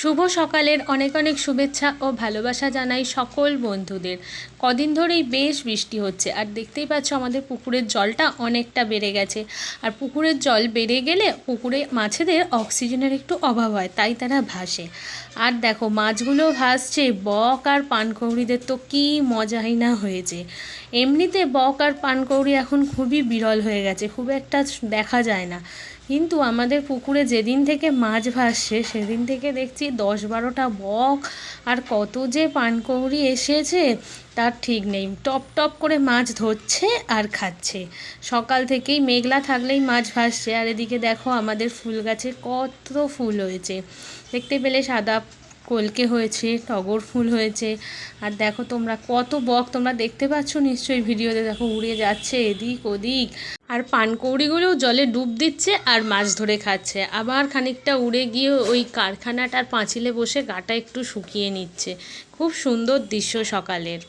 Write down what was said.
শুভ সকালের অনেক অনেক শুভেচ্ছা ও ভালোবাসা জানাই সকল বন্ধুদের। কদিন ধরেই বেশ বৃষ্টি হচ্ছে, আর দেখতেই পাচ্ছ আমাদের পুকুরের জলটা অনেকটা বেড়ে গেছে। আর পুকুরের জল বেড়ে গেলে পুকুরে মাছেদের অক্সিজেনের একটু অভাব হয়, তাই তারা ভাসে। আর দেখো মাছগুলো ভাসছে, বক আর পানকৌড়িদের তো কী মজাই না হয়েছে। এমনিতে বক আর পানকৌড়ি এখন খুবই বিরল হয়ে গেছে, খুব একটা দেখা যায় না। কিন্তু আমাদের পুকুরে যেদিন থেকে মাছ ভাসছে সেদিন থেকে দেখছি 10-12টা বক আর কত যে পানকৌড়ি এসেছে তার ঠিক নেই। টপ টপ করে মাছ ধরছে আর খাচ্ছে। সকাল থেকেই মেঘলা থাকলেই মাছ ভাসছে। আর এদিকে দেখো আমাদের ফুল গাছে কত ফুল হয়েছে, দেখতে পেলে সাদা কলকে হয়েছে, টগর ফুল হয়েছে। আর দেখো তোমরা কত বক তোমরা দেখতে পাচ্ছ নিশ্চয়ই ভিডিওতে, দেখো উড়ে যাচ্ছে এদিক ওদিক। আর পানকৌড়িগুলোও জলে ডুব দিচ্ছে আর মাছ ধরে খাচ্ছে। আবার খানিকটা উড়ে গিয়ে ওই কারখানাটার পাঁচিলে বসে গাটা একটু শুকিয়ে নিচ্ছে। খুব সুন্দর দৃশ্য সকালের।